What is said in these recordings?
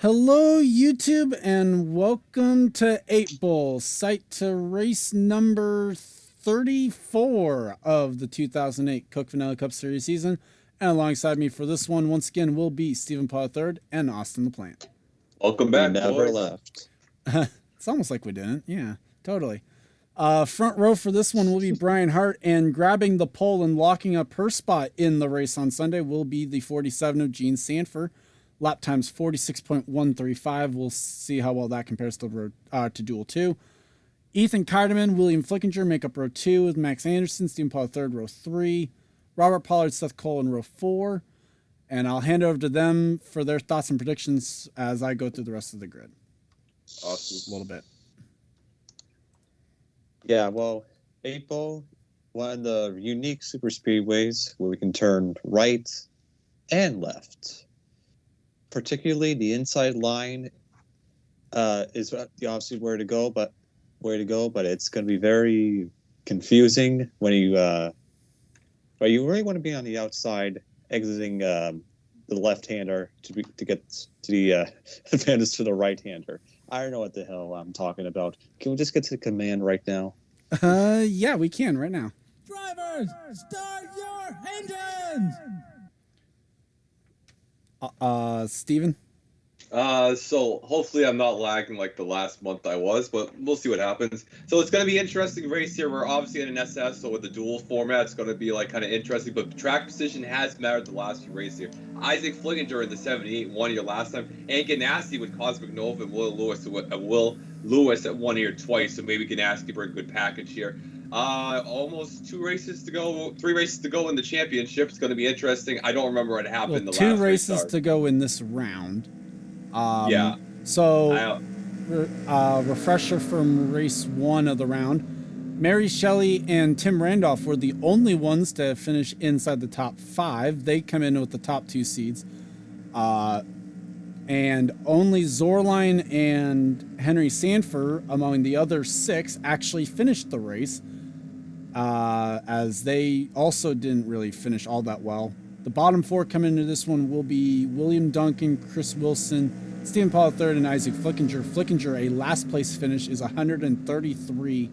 Hello, YouTube, and welcome to 8 Bowl, site to race number 34 of the 2008 Coke Vanilla Cup Series season. And alongside me for this one, once again, will be Stephen Paul III and Austin the Plant. Welcome back, We never boys. left. It's almost like we didn't. Yeah, totally. Front row for this one will be Brian Hart, and grabbing the pole and locking up her spot in the race on Sunday will be the 47 of Gene Sanford. Lap times 46.135. We'll see how well that compares to Duel 2. Ethan Keideman, William Flickinger make up row 2 with Max Anderson, Stephen Paul III, row 3. Robert Pollard, Seth Cole in row 4. And I'll hand over to them for their thoughts and predictions as I go through the rest of the grid. Awesome. A little bit. Yeah, well, 8 Ball, one of the unique super speedways where we can turn right and left. Particularly the inside line is the obviously where to go, but it's going to be very confusing when you really want to be on the outside, exiting the left-hander to get to the advantage to the right-hander. I don't know what the hell I'm talking about. Can we just get to the command right now? Yeah, we can right now. Drivers, start your engines! Steven? So hopefully I'm not lagging like the last month I was, but we'll see what happens. So it's going to be an interesting race here. We're obviously in an SS, so with the dual format, it's going to be like kind of interesting, but track position has mattered the last few races here. Isaac Flickinger in the 78 won here last time, and Ganassi with Cosmic Nova and Will Lewis at won here twice, so maybe Ganassi bring a good package here. Almost 3 races to go in the championship. It's going to be interesting. I don't remember what happened the last 2 races to go in this round. Yeah. So, refresher from race 1 of the round. Mary Shelley and Tim Randolph were the only ones to finish inside the top 5. They come in with the top 2 seeds. And only Zorline and Henry Sanford, among the other 6, actually finished the race, as they also didn't really finish all that well. The bottom 4 coming into this one will be William Duncan, Chris Wilson, Stephen Paul III, and Isaac Flickinger. Flickinger, a last place finish, is 133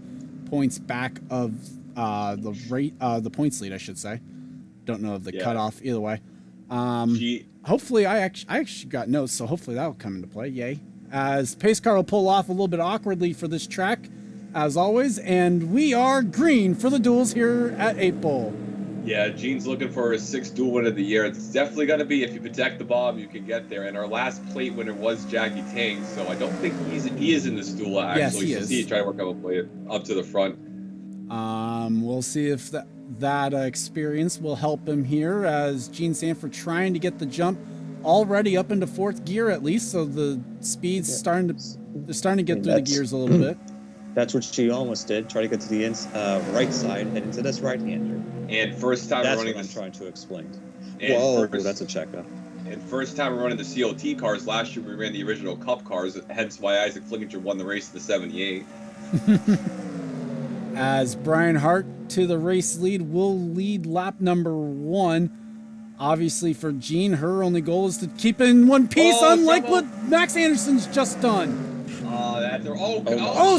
points back of the points lead, I should say. Don't know of the cutoff either way. Hopefully, I actually got notes, so hopefully that'll come into play. Yay! As pace car will pull off a little bit awkwardly for this track, as always, and we are green for the duels here at 8 Bowl. Yeah, Gene's looking for his 6th duel win of the year. It's definitely going to be, if you protect the bomb, you can get there. And our last plate winner was Jackie Tang, so I don't think he is in this duel, actually. Yes, he is. He's trying to work out a play up to the front. We'll see if that experience will help him here, as Gene Sanford trying to get the jump already up into 4th gear at least, so the speed's starting to get through the gears a little bit. That's what she almost did. Try to get to the right side and into this right-hander. And first time that's running what I'm trying to explain. Whoa, that's a checkup. And first time running the COT cars. Last year we ran the original Cup cars, hence why Isaac Flickinger won the race in the 78. As Brian Hart to the race lead will lead lap number 1. Obviously for Gene, her only goal is to keep in one piece, unlike what Max Anderson's just done.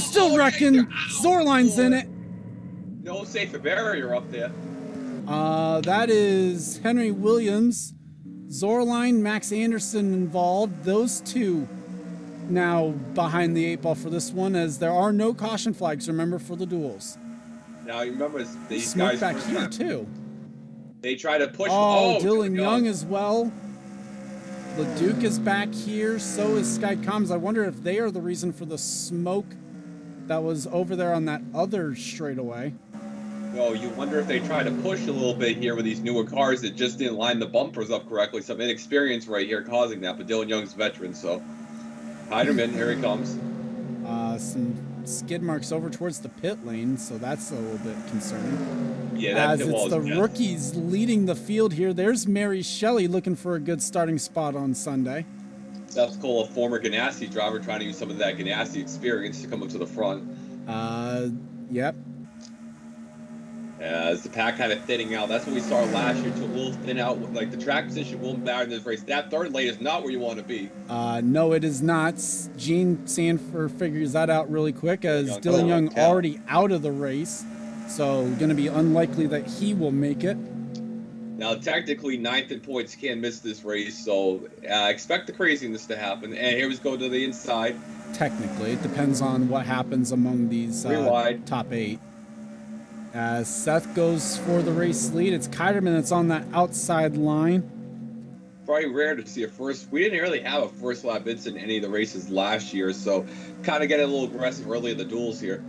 Still wrecking. Zorline's in it. No safe barrier up there. That is Henry Williams, Zorline, Max Anderson involved. Those 2 now behind the 8 Ball for this one, as there are no caution flags, remember, for the duels. Now you remember these Smoke guys back here too. They try to push. Dylan Young as well. LeDuc is back here. So is Sky Comms. I wonder if they are the reason for the smoke that was over there on that other straightaway. Well, you wonder if they try to push a little bit here with these newer cars that just didn't line the bumpers up correctly. Some inexperience right here causing that, but Dylan Young's veteran, so. Heiderman, here he comes. Some skid marks over towards the pit lane, so that's a little bit concerning. Yeah, as it's the rookies leading the field here. There's Mary Shelley looking for a good starting spot on Sunday. Seth Cole, a former Ganassi driver, trying to use some of that Ganassi experience to come up to the front. Yep. As the pack kind of thinning out, that's what we saw last year. To a little thin out, like the track position will matter in this race. That third lane is not where you want to be. No, it is not. Gene Sanford figures that out really quick as Dylan Young cow. already out of the race. So going to be unlikely that he will make it. Now, technically, ninth in points can miss this race, so expect the craziness to happen. And here we go to the inside. Technically, it depends on what happens among these Wide. top 8. As Seth goes for the race lead, it's Kiderman that's on that outside line. Probably rare to see a first. We didn't really have a first lap incident in any of the races last year, so kind of get a little aggressive early in the duels here.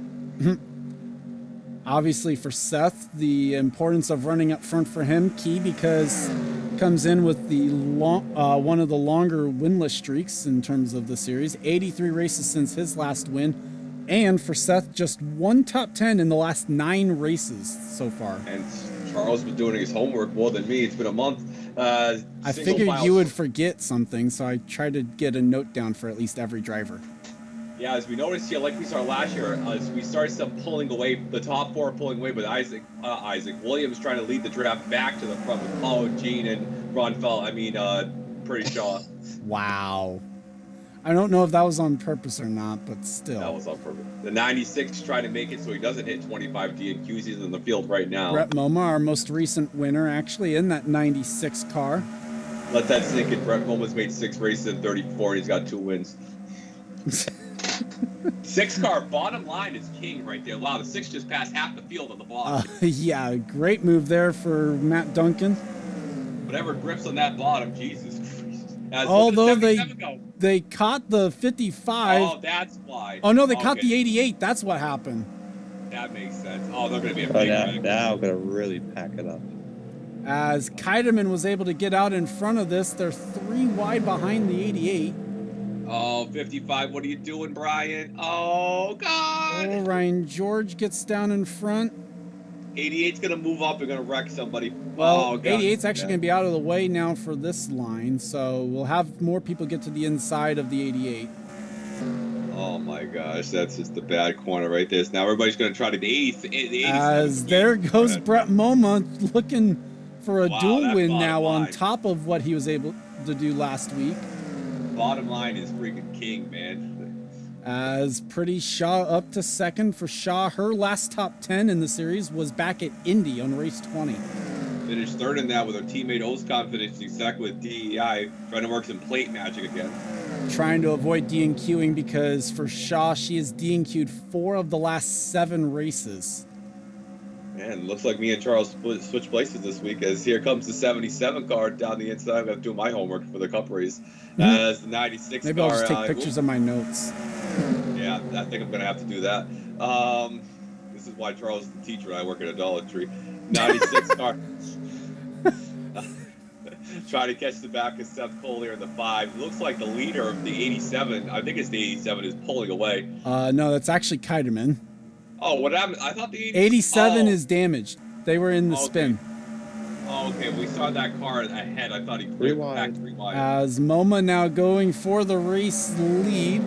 Obviously, for Seth, the importance of running up front for him key because comes in with the one of the longer winless streaks in terms of the series. 83 races since his last win. And for Seth, just one top 10 in the last 9 races so far. And Charles been doing his homework more than me. It's been a month. I figured you would forget something, so I tried to get a note down for at least every driver. Yeah, as we noticed here, like we saw last year, as we started some pulling away, the top 4 pulling away, but Isaac Williams trying to lead the draft back to the front with Paul, Gene, and Ron Fell. Pretty Shaw. Wow. I don't know if that was on purpose or not, but still. That was on purpose. The 96 trying to make it so he doesn't hit 25 DNQs. He's in the field right now. Brett Moma, our most recent winner, actually in that 96 car. Let that sink in. Brett Moma's made 6 races in 34, and he's got 2 wins. 6 car, bottom line is king right there. Wow, the 6 just passed half the field on the bottom. Yeah, great move there for Matt Duncan. Whatever grips on that bottom, Jesus Christ. Although they caught the 55. Oh, that's why. Oh, no, they caught the 88. That's what happened. That makes sense. Oh, they're going to be a big wreck. Now going to really pack it up. As Kiderman was able to get out in front of this, they're 3 wide behind the 88. Oh, 55, what are you doing, Brian? Oh, God. Oh, Ryan George gets down in front. 88's going to move up and going to wreck somebody. Well, 88's actually going to be out of the way now for this line, so we'll have more people get to the inside of the 88. Oh, my gosh, that's just the bad corner right there. So now everybody's going to try to the 80. As there goes Brett Moma looking for a dual win now line. on top of what he was able to do last week. Bottom line is freaking king, man. As Pretty Shaw up to second for Shaw. Her last top 10 in the series was back at Indy on race 20. Finished third in that with her teammate Ozcon finishing second with DEI. Trying to work some plate magic again. Trying to avoid DNQing because for Shaw, she has DNQ'd 4 of the last 7 races. Man, looks like me and Charles switch places this week as here comes the 77 car down the inside. I'm going to do my homework for the cup race. As the 96 Maybe car. I'll just take pictures of my notes. Yeah, I think I'm going to have to do that. This is why Charles is the teacher. I work at a Dollar Tree. 96 car. Trying to catch the back of Seth Cole here in the 5. Looks like the leader of the 87, I think it's the 87, is pulling away. No, that's actually Kiderman. Oh, what happened? I thought the 87 is damaged. They were in the spin. Oh, okay. We saw that car ahead. I thought he put back 3 wide. As Moma now going for the race lead.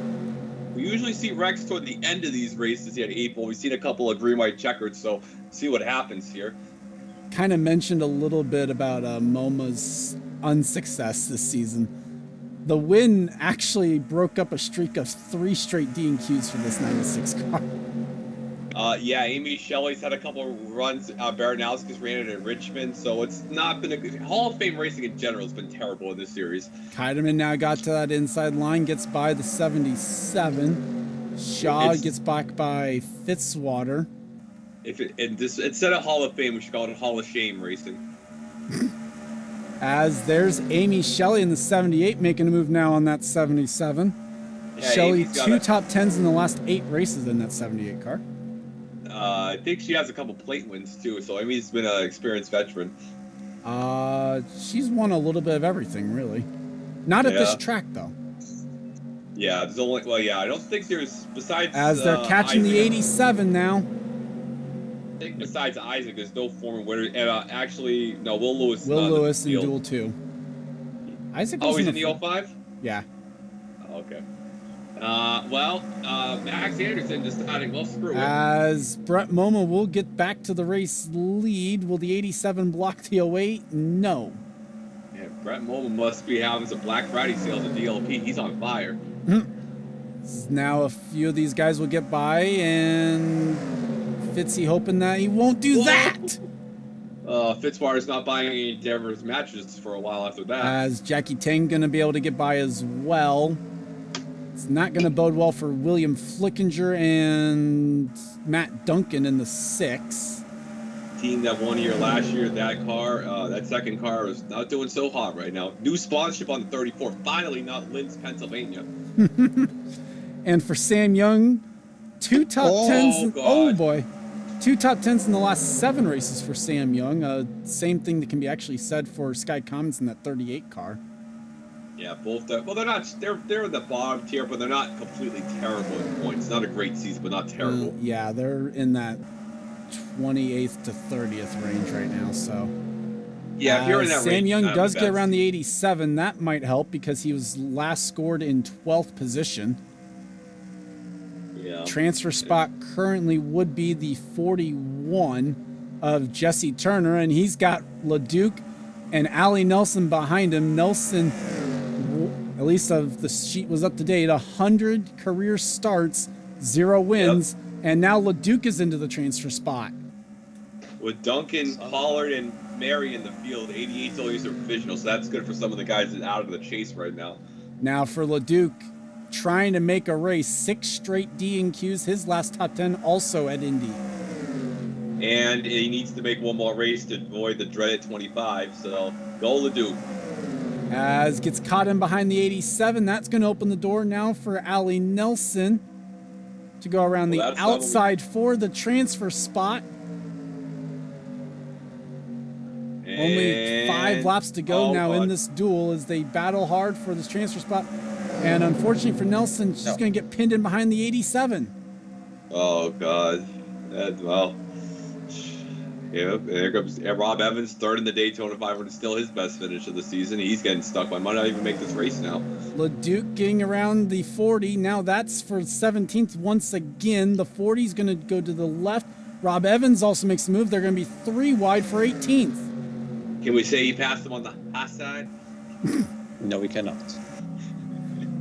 We usually see Rex toward the end of these races. He had 8, but we've seen a couple of green-white checkers, so see what happens here. Kind of mentioned a little bit about Moma's unsuccess this season. The win actually broke up a streak of 3 straight DNQs for this 96 car. Yeah, Amy Shelley's had a couple of runs. Baranowski's ran it in Richmond, so it's not been a good... Hall of Fame racing in general has been terrible in this series. Kiderman now got to that inside line, gets by the 77. Shaw gets back by Fitzwater. Instead of Hall of Fame, we should call it Hall of Shame racing. As there's Amy Shelley in the 78 making a move now on that 77. Yeah, Shelley, 2 top 10s in the last 8 races in that 78 car. I think she has a couple plate wins too, so Amy's been an experienced veteran. She's won a little bit of everything, really. Not at this track, though. Yeah, there's only... Well, yeah, I don't think there's... Besides... As they're catching the 87 now. I think besides Isaac, there's no former winner. And actually, no, Will Lewis. Will Lewis in Duel 2. Isaac was he's in the 05? Yeah. Oh, okay. Max Anderson deciding, well, screw it. As Brett Moma will get back to the race lead. Will the 87 block the 08? No. Yeah, Brett Mobile must be having some Black Friday sales at DLP. He's on fire. Now a few of these guys will get by, and Fitzy hoping that he won't do that. Fitzwater's not buying any Denver's matches for a while after that. As Jackie Tang going to be able to get by as well. It's not going to bode well for William Flickinger and Matt Duncan in the 6. Team that 1 year last year, that car, that second car is not doing so hot right now. New sponsorship on the 34. Finally, not Linz, Pennsylvania. And for Sam Young, 2 top 10s. Oh, boy. 2 top 10s in the last 7 races for Sam Young. Same thing that can be actually said for Sky Commons in that 38 car. Yeah, both. Well, they're not. They're in the bottom tier, but they're not completely terrible in points. Not a great season, but not terrible. Yeah, they're in that 28th to 30th range right now. So yeah, if you're in that Sam range, Young not does the get best. around the 87. That might help because he was last scored in 12th position. Yeah. Transfer spot currently would be the 41 of Jesse Turner, and he's got LeDuc and Allie Nelson behind him. Nelson, at least of the sheet was up to date, 100 career starts, 0 wins, and now LeDuc is into the transfer spot. With Duncan, Pollard, and Mary in the field, 88's always a provisional, so that's good for some of the guys that are out of the chase right now. Now for LeDuc, trying to make a race, 6 straight D&Qs, his last top 10 also at Indy. And he needs to make one more race to avoid the dreaded 25, so go LeDuc. As gets caught in behind the 87, that's going to open the door now for Allie Nelson to go around the outside for the transfer spot. Only 5 laps to go now in this duel as they battle hard for this transfer spot. And unfortunately for Nelson, she's going to get pinned in behind the 87. Oh, God. Well, yeah, there comes Rob Evans, 3rd in the Daytona 500, still his best finish of the season. He's getting stuck. I might not even make this race now. LeDuc getting around the 40. Now that's for 17th once again. The 40 is going to go to the left. Rob Evans also makes a move. They're going to be 3 wide for 18th. Can we say he passed him on the hot side? No, we cannot.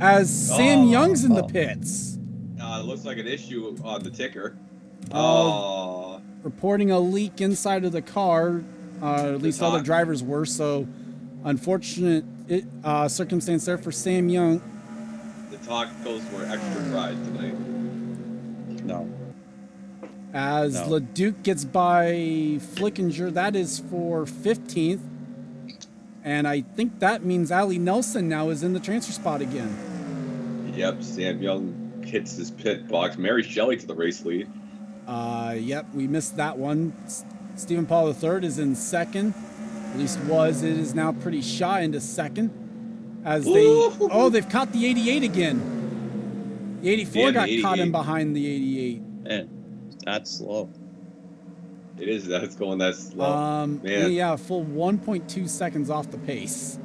As Sam Young's in the pits. It looks like an issue on the ticker. Reporting a leak inside of the car. At least other drivers were. So unfortunate circumstance there for Sam Young. The tacos were extra fried tonight. No. As LeDuc gets by Flickinger, that is for 15th. And I think that means Allie Nelson now is in the transfer spot again. Yep, Sam Young hits his pit box. Mary Shelley to the race lead. Yep, we missed that one. Stephen Paul III is in second. At least was. It is now pretty shy into second. As they've caught the 88 again. The 84 got caught in behind the 88. Man, that's slow. It is. That's going that slow. Man. Yeah, a full 1.2 seconds off the pace.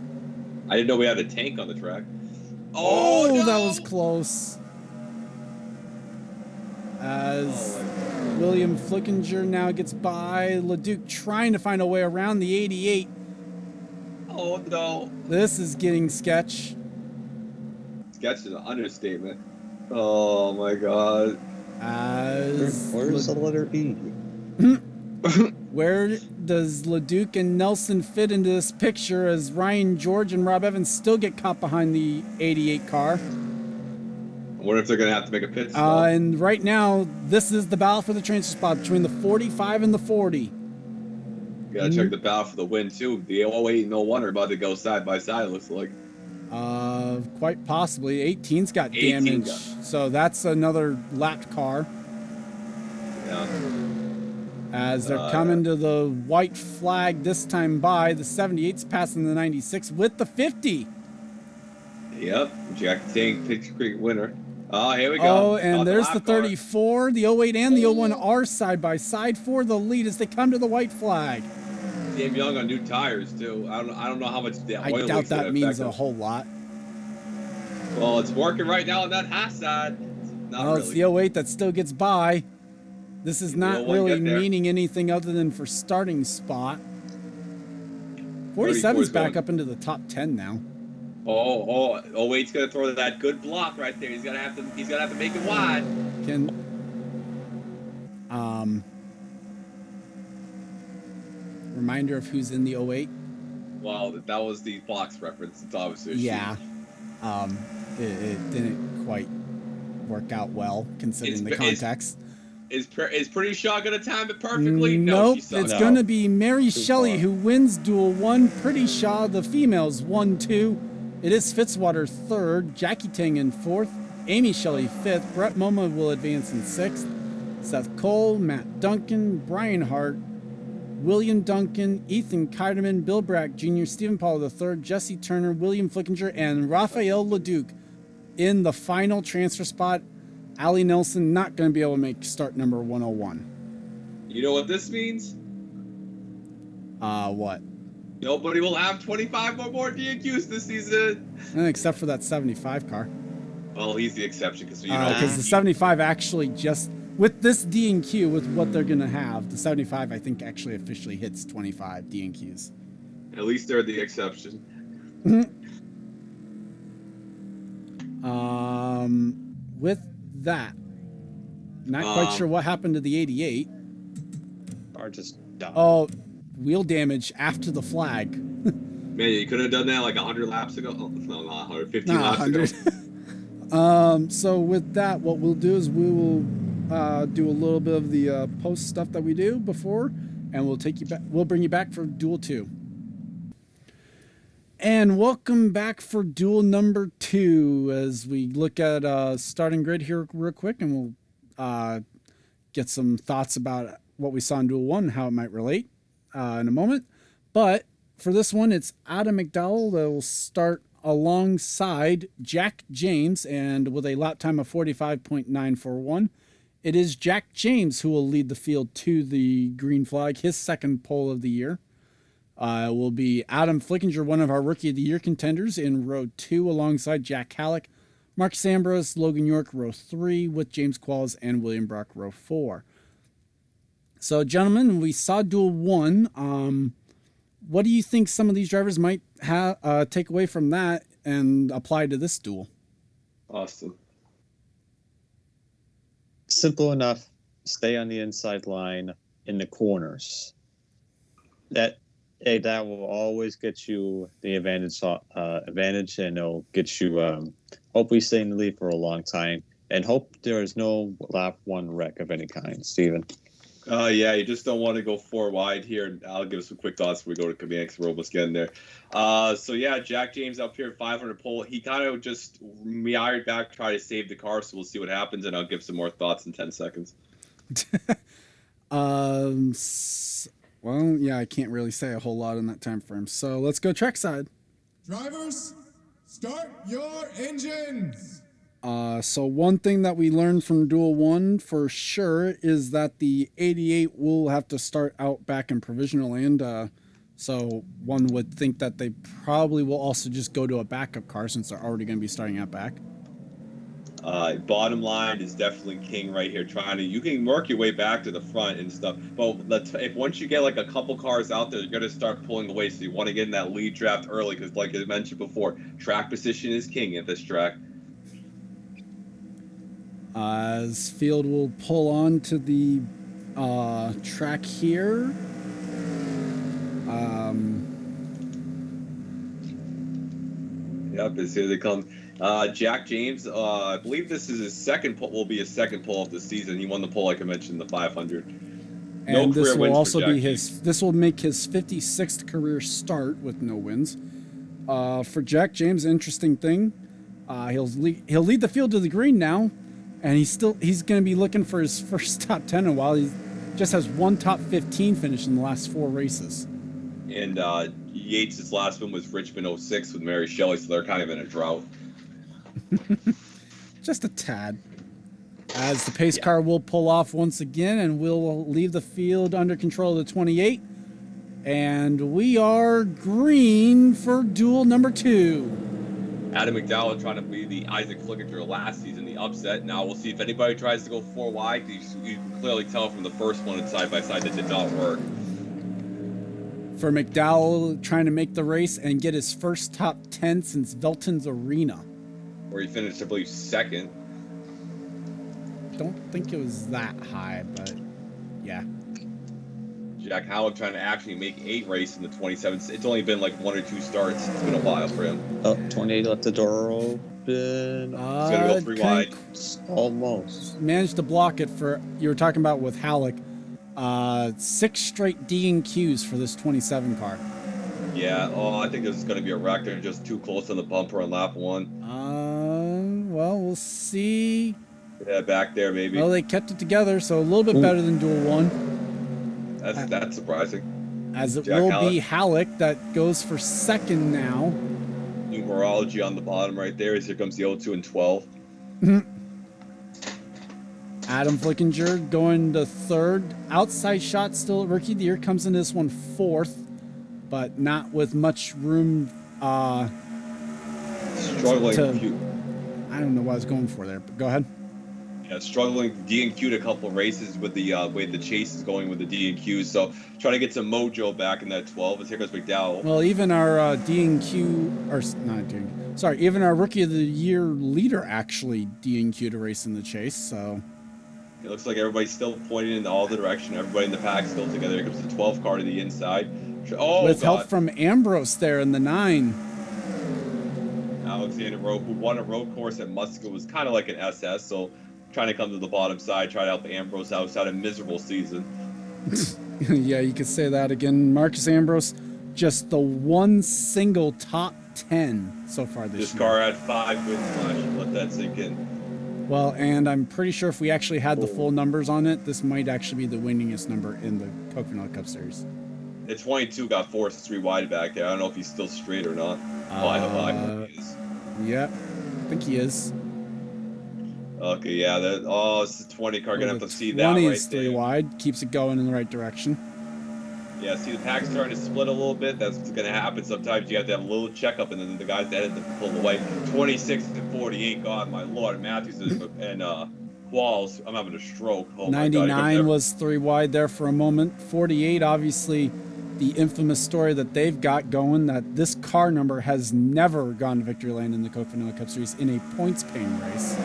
I didn't know we had a tank on the track. Oh, no! That was close. As William Flickinger now gets by LeDuc, trying to find a way around the 88. Oh, no. This is getting sketch. Sketch is an understatement. Oh, my God. Where's the letter E? Where does LeDuc and Nelson fit into this picture as Ryan George and Rob Evans still get caught behind the 88 car? I wonder if they're going to have to make a pit stop. And right now, this is the battle for the transfer spot between the 45 and the 40. Gotta check the battle for the win, too. The 08 and 01 are about to go side by side, it looks like. Quite possibly. 18's got damage. So that's another lapped car. Yeah. As they're coming to the white flag this time by, the 78's passing the 96 with the 50. Yep. Jack Tank, Pitch Creek winner. Oh, here we go. Oh, and there's the 34. The 08 and the 01 are side by side for the lead as they come to the white flag. Sam Young on new tires, too. I don't know how much the oil I doubt leak's gonna that means affect a him. whole lot. Well, it's working right now on that half side. Not Well, it's really. the 08 that still gets by. This is The not 01 really get there. meaning anything other than for starting spot. 34 47's is back going. up into the top 10 now. Oh, wait's gonna throw that good block right there. He's gonna have to make it wide. Can reminder of who's in the 08? Wow, that was the Fox reference. It's obviously a Yeah. sheep. It didn't quite work out well considering the context. Is Pretty Shaw gonna time it perfectly? No, Nope, she sucks. it's No. going to be Mary Too Shelley far. who wins Duel 1. Pretty Shaw, the females, 1-2. It is Fitzwater 3rd, Jackie Tang in 4th, Amy Shelley 5th, Brett Moma will advance in 6th, Seth Cole, Matt Duncan, Brian Hart, William Duncan, Ethan Keiderman, Bill Brack Jr., Stephen Paul III, Jesse Turner, William Flickinger, and Raphael Leduc in the final transfer spot. Allie Nelson not going to be able to make start number 101. You know what this means? What? Nobody will have 25 or more DQs this season. Except for that 75 car. Well, he's the exception because you know Because the 75 actually just, with this D&Q, with what they're going to have, the 75 I think actually officially hits 25 D&Qs. At least they're the exception. With that, not quite sure what happened to the 88. Are just done. Oh, wheel damage after the flag. Man, you could have done that like 100 laps ago. Oh, no, not 100, 15 Not laps 100. ago. So with that, what we'll do is we will do a little bit of the post stuff that we do before, and we'll take you back. We'll bring you back for Duel 2. And welcome back for Duel number 2 as we look at starting grid here real quick, and we'll get some thoughts about what we saw in Duel 1 and how it might relate in a moment. But for this one, it's Adam McDowell that will start alongside Jack James, and with a lap time of 45.941. It is Jack James who will lead the field to the green flag, his second pole of the year. It will be Adam Flickinger, one of our Rookie of the Year contenders, in row 2 alongside Jack Halleck, Mark Sambros, Logan York, row 3, with James Qualls and William Brock, row 4. So, gentlemen, we saw Duel 1. What do you think some of these drivers might take away from that and apply to this duel? Austin. Simple enough. Stay on the inside line in the corners. That will always get you the advantage, and it'll get you. Hopefully, stay in the lead for a long time, and hope there is no lap 1 wreck of any kind. Steven. Yeah, you just don't want to go 4 wide here. And I'll give some quick thoughts before we go to command because we're almost getting there. So yeah, Jack James up here, 500 pole. He kind of just meandered back, try to save the car. So we'll see what happens, and I'll give some more thoughts in 10 seconds. Well, yeah, I can't really say a whole lot in that time frame. So let's go trackside. Drivers, start your engines. So one thing that we learned from Duel 1 for sure is that the 88 will have to start out back in provisional land. So one would think that they probably will also just go to a backup car since they're already going to be starting out back. Bottom line is definitely king right here. You can work your way back to the front and stuff. But if once you get like a couple cars out there, you're gonna start pulling away. So you want to get in that lead draft early because, like I mentioned before, track position is king at this track. As field will pull on to the track here. Yep, here they come. Jack James, I believe this is his second pole. Will be his second pole of the season. He won the pole, like I mentioned, the 500. And this will also be this will make his 56th career start with no wins. For Jack James, interesting thing, he'll lead the field to the green now, and he's going to be looking for his first top 10 in a while. He just has one top 15 finish in the last 4 races. And Yates' last one was Richmond 06 with Mary Shelley, so they're kind of in a drought. Just a tad. As the pace car will pull off once again, and we'll leave the field under control of the 28. And we are green for Duel number 2. Adam McDowell trying to be the Isaac Flickinger last season, the upset. Now we'll see if anybody tries to go 4 wide. You can clearly tell from the first one side by side that did not work. For McDowell trying to make the race and get his first top 10 since Velton's Arena. Where he finished, I believe, second. Don't think it was that high, but yeah. Jack Howard trying to actually make 8 races in the 27. It's only been like 1 or 2 starts. It's been a while for him. Oh, 28 left the door open. He's gonna go 3 wide. Almost. Managed to block it for, you were talking about with Halleck. 6 straight D&Qs for this 27 car. Yeah, I think this is going to be a wreck. They're just too close on the bumper on lap 1. Well, we'll see. Yeah, back there, maybe. Well, they kept it together, so a little bit better than Duel 1. That's surprising. As it Jack will be Halleck that goes for second now. Numerology on the bottom right there. Here comes the 02 and 12. Adam Flickinger going to third. Outside shot still at Rookie of the Year. Comes in this one fourth, but not with much room. Struggling. I don't know what I was going for there, but go ahead. Yeah, struggling D&Q'd a couple of races with the way the chase is going with the D&Qs. So trying to get some mojo back in that 12. As here goes McDowell. Well, even our D&Q, or not D&Q, sorry, even our Rookie of the Year leader actually D&Q'd a race in the chase, so. It looks like everybody's still pointing in all the direction. Everybody in the pack still together. Here comes the 12 car to the inside. Oh, with God. help from Ambrose there in the 9. Alexander Rowe, who won a road course at Muscat, was kind of like an SS, so trying to come to the bottom side, try to help Ambrose out. He's had a miserable season. Yeah, you could say that again. Marcus Ambrose, just the one single top 10 so far this year. This car had 5 wins last year. Let that sink in. Well, and I'm pretty sure if we actually had the full numbers on it, this might actually be the winningest number in the Coconut Cup Series. The 22 got forced 3 wide back there. I don't know if he's still straight or not. I hope he is. Yep, I think he is. Okay, yeah. It's the 20 car. Gonna have to see that 20 right is 3 there. wide, keeps it going in the right direction. Yeah, see the pack starting to split a little bit. That's what's going to happen. Sometimes you have to have a little checkup, and then the guys that had to pull away. 26 and 48. God, my Lord, Matthews and Walls. I'm having a stroke. Oh my God, 99 was 3 wide there for a moment. 48, obviously, the infamous story that they've got going that this car number has never gone to victory lane in the Coconut Cup Series in a points paying race.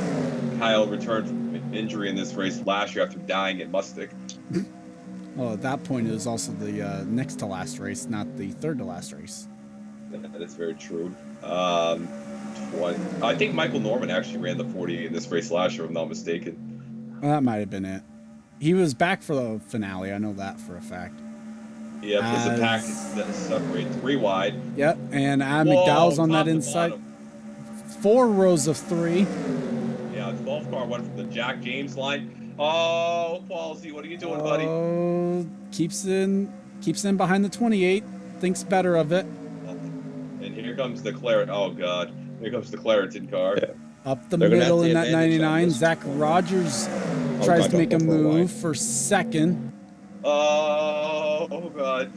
Kyle returned from injury in this race last year after dying at Mustic. Well, at that point, it was also the next to last race, not the third to last race. That is very true. I think Michael Norman actually ran the 48 in this race last year, if I'm not mistaken. Well, that might have been it. He was back for the finale. I know that for a fact. Yeah, because the pack is separated 3 wide. Yep, and Adam McDowell's on that top to inside. bottom. 4 rows of 3. Yeah, 12 car went from the Jack James line. Oh, Palsy, what are you doing, buddy? Oh, keeps in behind the 28. Thinks better of it. And here comes the Claret. Oh God, here comes the Clareton car. Yeah. Up the They're gonna middle have in the that advantage on 99. this Zach one. Rogers Oh, tries God, to make a don't go for move wide. for second. Oh God,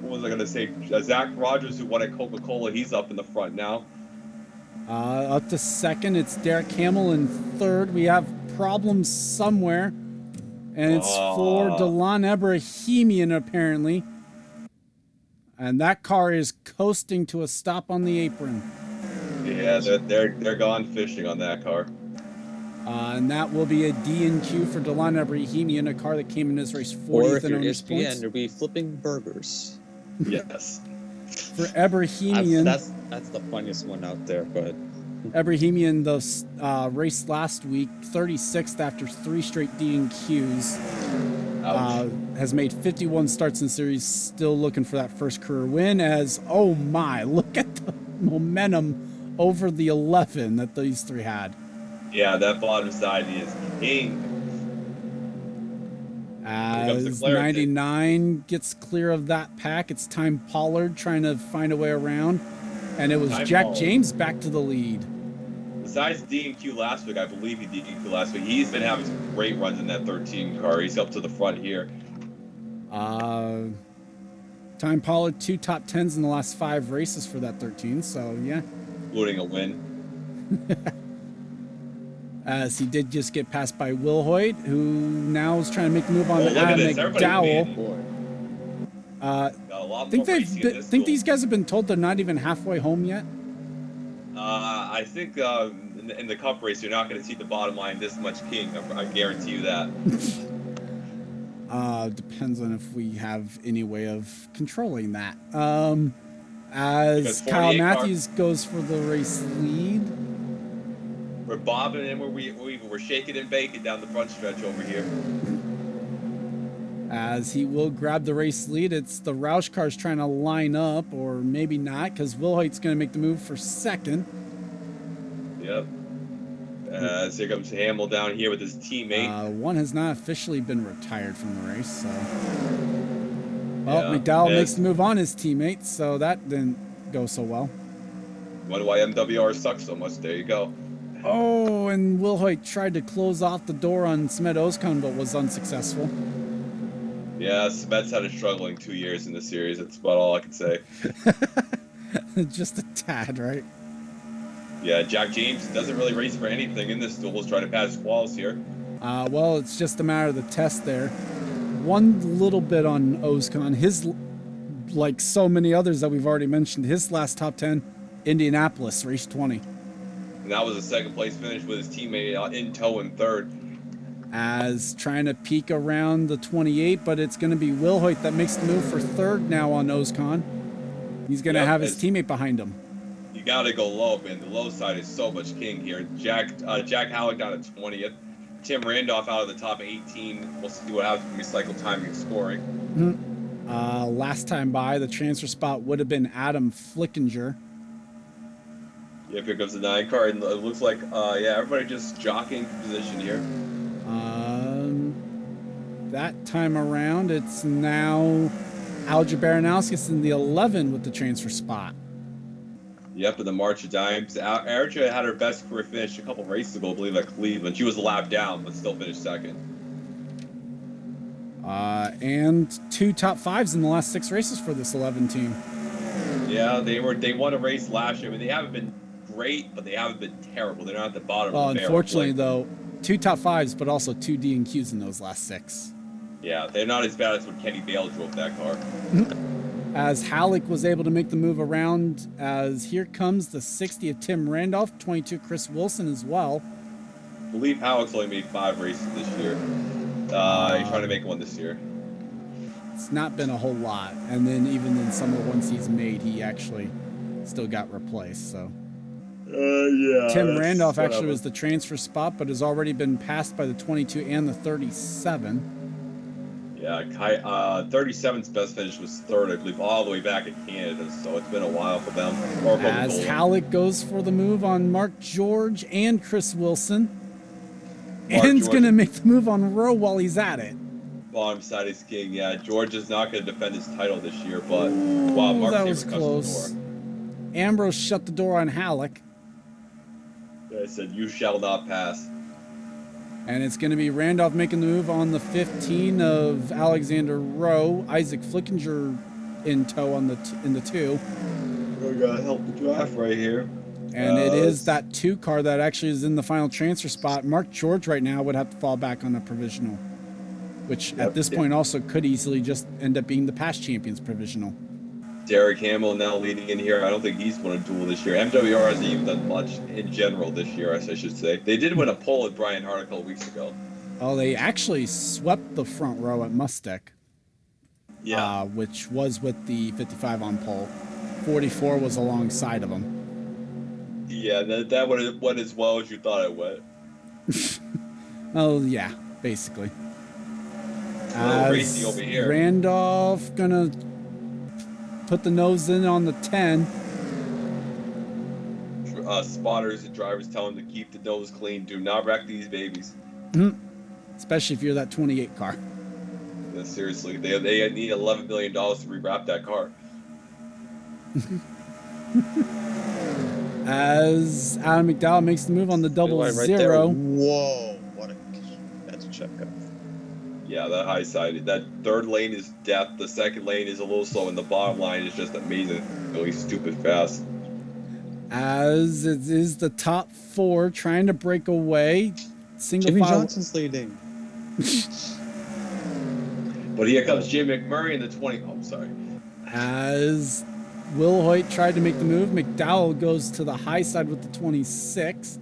what was I gonna say? Zach Rogers, who won at Coca-Cola, he's up in the front now. Up to second, it's Derek Hamill in third. We have problems somewhere, and it's for Delon Ebrahimian apparently. And that car is coasting to a stop on the apron. Yeah, they're gone fishing on that car. And that will be a D&Q for Delon Ebrahimian, a car that came in this race 40th Or if in you're owners ESPN, points. you'll be flipping burgers. Yes. For Ebrahimian. That's the funniest one out there, but Ebrahimian, the race last week, 36th after 3 straight D&Qs, has made 51 starts in the series, still looking for that first career win as, oh my, look at the momentum over the 11 that these 3 had. Yeah, that bottom side is king. As 99 gets clear of that pack, it's Time Pollard trying to find a way around, and it was Jack Pollard. James back to the lead. Besides D&Q last week, I believe he D&Q last week. He's been having some great runs in that 13 car. He's up to the front here. Time Pollard 2 top 10s in the last 5 races for that 13, so yeah. including a win. As he did just get passed by Will Hoyt, who now is trying to make the move on Oh, look at Adam this. Everybody's McDowell. leading. Boy. Got a lot Think more racing in this think duel. these guys have been told they're not even halfway home yet. I think in the cup race, you're not going to see the bottom line this much king. I guarantee you that. Depends on if we have any way of controlling that. As Because Kyle 48 car- Matthews goes for the race lead. We're bobbing and we're shaking and baking down the front stretch over here. As he will grab the race lead. It's the Roush cars trying to line up, or maybe not, because Will Hoyt's going to make the move for second. Yep. As here comes Hamill down here with his teammate. One has not officially been retired from the race, so. Well, Yeah, McDowell and- makes the move on his teammates, so that didn't go so well. Wonder why MWR sucks so much. There you go. Oh, and Will Hoyt tried to close off the door on Smed Ozkan, but was unsuccessful. Yeah, Smets had a struggling 2 years in the series. That's about all I can say. Just a tad, right? Yeah, Jack James doesn't really race for anything in this duel. He's trying to pass Qualls here. Well, it's just a matter of the test there. One little bit on Ozkan. His, like so many others that we've already mentioned, his last top 10, Indianapolis, race 20. And that was a second place finish with his teammate in tow in third. As trying to peek around the 28, but it's going to be Will Hoyt that makes the move for third now on Ozkan. He's going to Yep, have his teammate behind him. You gotta go low, man. The low side is so much king here. Jack Halleck down at 20th. Tim Randolph out of the top 18. We'll see what happens when we cycle timing and scoring. Last time by, the transfer spot would have been Adam Flickinger. Yep, here comes the 9 car, and it looks like, yeah, everybody just jockeying for position here. That time around, it's now Alger Baranowskis in the 11 with the transfer spot. Yep, in the March of Dimes. Erica had her best career finish a couple races ago, I believe, at Cleveland. She was a lap down, but still finished second. And 2 top 5s in the last 6 races for this 11 team. Yeah, they won a race last year. I mean, they haven't been great, but they haven't been terrible. They're not at the bottom Well, of the barrel. unfortunately, though, 2 top 5s, but also 2 D&Qs in those last 6. Yeah, they're not as bad as when Kenny Bale drove that car. As Halleck was able to make the move around, as here comes the 60 of Tim Randolph, 22 Chris Wilson as well. I believe Halleck's only made 5 races this year. He's trying to make one this year. It's not been a whole lot, and then even in some of the ones he's made, he actually still got replaced. So Yeah. Tim Randolph actually was the transfer spot, but has already been passed by the 22 and the 37. Yeah, 37's best finish was third, I believe, all the way back in Canada. So it's been a while for them. Or for As Coca-Cola. Halleck goes for the move on Mark George and Chris Wilson, Mark and he's George- going to make the move on Rowe while he's at it. Bottom side is king. Yeah, George is not going to defend his title this year, but wow, Mark That was Saber cuts close. the door. Ambrose shut the door on Halleck. I said, "You shall not pass." And it's going to be Randolph making the move on the 15 of Alexander Rowe. Isaac Flickinger in tow on in the 2. We're gonna help the draft right here. And it is that 2 car that actually is in the final transfer spot. Mark George right now would have to fall back on a provisional, which at this point also could easily just end up being the past champions provisional. Derek Hamill now leading in here. I don't think he's won a duel this year. MWR hasn't even done much in general this year, as I should say. They did win a pole with Brian Hart a couple weeks ago. Oh, they actually swept the front row at Mustek. Yeah. Which was with the 55 on pole. 44 was alongside of him. Yeah, that went as well as you thought it went. Oh, yeah, basically. A little racy over here. Randolph gonna put the nose in on the 10. Spotters and drivers tell him to keep the nose clean. Do not wreck these babies. Especially if you're that 28 car. Yeah, seriously, they need $11 million to rewrap that car. As Adam McDowell makes the move on the double Right there. zero. Whoa, that's a checkup. Yeah, that high side. That third lane is death. The second lane is a little slow, and the bottom line is just amazingly stupid fast. as it is the top 4 trying to break away. Single Jimmy file. Johnson's leading. But here comes Jim McMurray in the 20. Oh, sorry. As Will Hoyt tried to make the move, McDowell goes to the high side with the 26.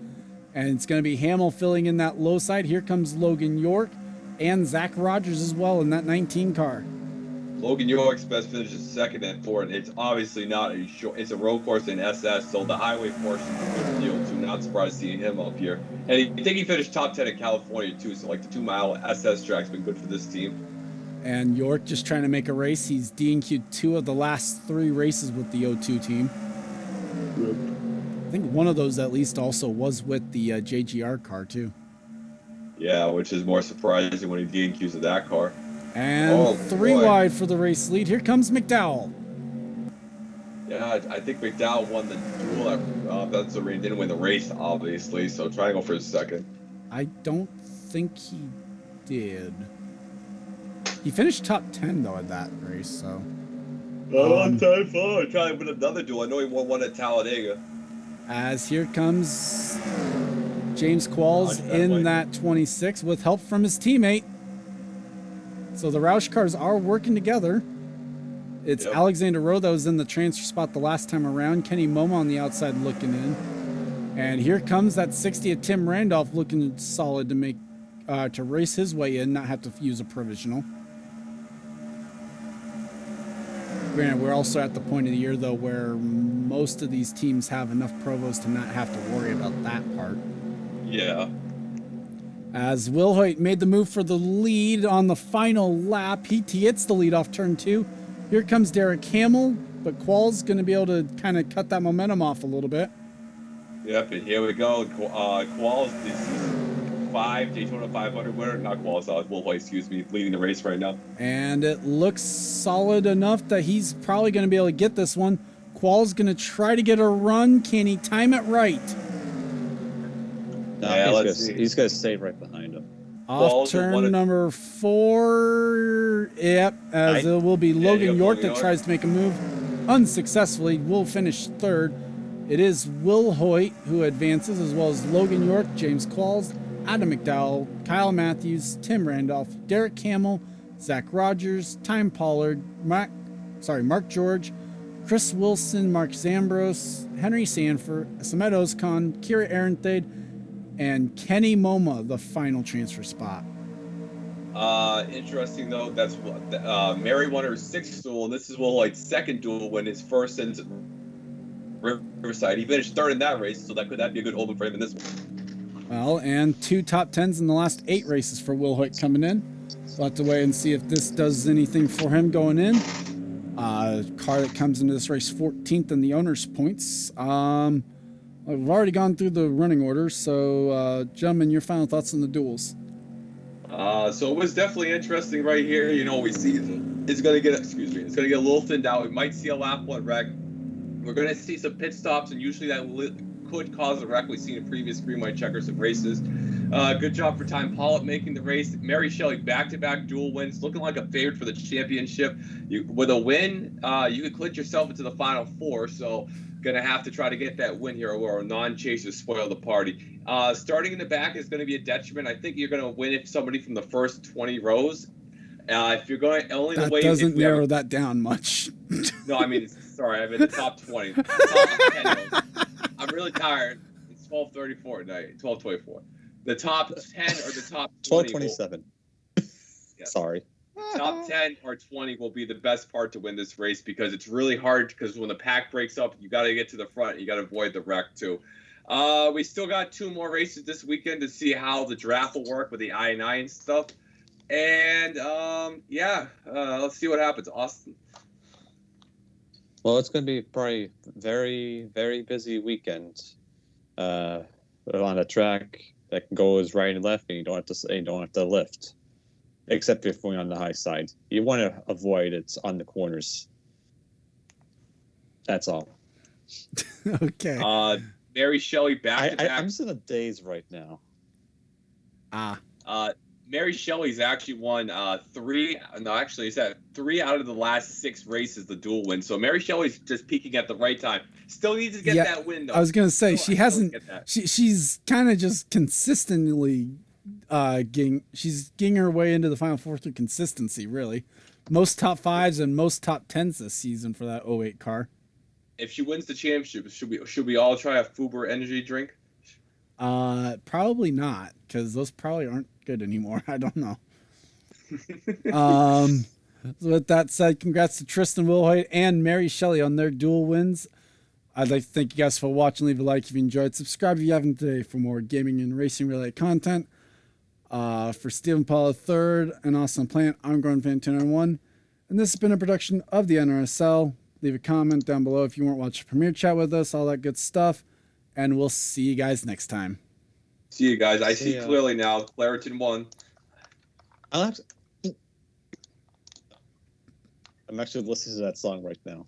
And it's going to be Hamill filling in that low side. Here comes Logan York and Zach Rogers as well in that 19 car. Logan York's best finish is second and fourth. It's obviously not a short. It's a road course in SS, so the highway portion is a good deal too. Not surprised seeing him up here. And I think he finished top 10 in California too. So like the 2-mile SS track's been good for this team. And York just trying to make a race. He's DNQ'd 2 of the last 3 races with the O2 team. I think one of those at least also was with the JGR car too. Yeah, which is more surprising when he DNQs of that car. And 3 wide for the race lead. Here comes McDowell. Yeah, I think McDowell won the duel. That's the didn't win the race, obviously. So try to go for a second. I don't think he did. He finished top 10 though at that race. So. Time for trying to win another duel. I know he won one at Talladega. As here comes James Qualls in that 26 with help from his teammate. So the Roush cars are working together. It's Alexander Rowe that was in the transfer spot the last time around. Kenny Momo on the outside looking in. And here comes that 60 of Tim Randolph looking solid to make to race his way in, not have to use a provisional. Granted, we're also at the point of the year, though, where most of these teams have enough provos to not have to worry about that part. Yeah. As Will Hoyt made the move for the lead on the final lap, he hits the lead off turn 2. Here comes Derek Hamill, but Qualls going to be able to kind of cut that momentum off a little bit. Yep, and here we go. Qualls, this 5 Daytona 500 winner, not Qualls, Will Hoyt, excuse me, leading the race right now. And it looks solid enough that he's probably going to be able to get this one. Qualls going to try to get a run. Can he time it right? No, Yeah, he's going to stay right behind him. Off turn number 4. Yep, as it will be Logan York that tries to make a move. Unsuccessfully, will finish 3rd. It is Will Hoyt who advances, as well as Logan York, James Qualls, Adam McDowell, Kyle Matthews, Tim Randolph, Derek Hamill, Zach Rogers, Time Pollard, Mark George, Chris Wilson, Mark Zambros, Henry Sanford, Samet Ozkan, Kira Arenthade, and Kenny Moma, the final transfer spot. Interesting though, that's Mary won her 6th duel, and this is Will Hoyt's 2nd duel when his first since Riverside. He finished 3rd in that race, so that'd be a good omen for him in this one. Well, and 2 top 10s in the last 8 races for Will Hoyt coming in. We'll have to wait and see if this does anything for him going in. Car that comes into this race 14th in the owner's points. We've already gone through the running order, so gentlemen, your final thoughts on the duels. So it was definitely interesting right here. You know, we see it's gonna get it's gonna get a little thinned out. We might see a lap 1 wreck. We're gonna see some pit stops, and usually that could cause a wreck. We've seen in previous green white checkers and races. Good job for Time Pollitt making the race. Mary Shelley back-to-back dual wins, looking like a favorite for the championship. With a win, you could clinch yourself into the final 4. So gonna have to try to get that win here, or non-chasers spoil the party. Starting in the back is going to be a detriment. I think you're going to win if somebody from the first 20 rows. If you're going only the way, that doesn't narrow that down much. No, I mean, sorry, I'm in the top 20. Top 10 rows. I'm really tired. It's 12:34 at night. 12:24. The top 10 or the top 20 12:27. Yeah. Sorry. Top 10 or 20 will be the best part to win this race, because it's really hard, because when the pack breaks up, you got to get to the front. You got to avoid the wreck too. We still got 2 more races this weekend to see how the draft will work with the I&I and stuff. And let's see what happens. Austin. Well, it's going to be probably very, very busy weekend on a track that goes right and left, and you don't have to lift, except if you're going on the high side. You want to avoid it on the corners. That's all. Okay. Mary Shelley back to back. I'm just in a daze right now. Mary Shelley's actually won three out of the last 6 races, the dual win. So Mary Shelley's just peaking at the right time. Still needs to get that win though. I was gonna say Still she has to hasn't. get that. She's kind of just consistently getting her way into the final four through consistency. Really, most top 5s and most top 10s this season for that 08 car. If she wins the championship, should we all try a Fuber energy drink? Probably not, because those probably aren't good anymore. I don't know. So with that said, congrats to Tristan Wilhoit and Mary Shelley on their dual wins. I'd like to thank you guys for watching. Leave a like if you enjoyed. Subscribe if you haven't today for more gaming and racing related content. For Stephen Paul III and Awesome Plant, I'm Gordon Fan 291, and this has been a production of the NRSL. Leave a comment down below if you weren't watching Premiere Chat with us, all that good stuff, and we'll see you guys next time. See you guys. I see clearly now. Claritin won. I'm actually listening to that song right now.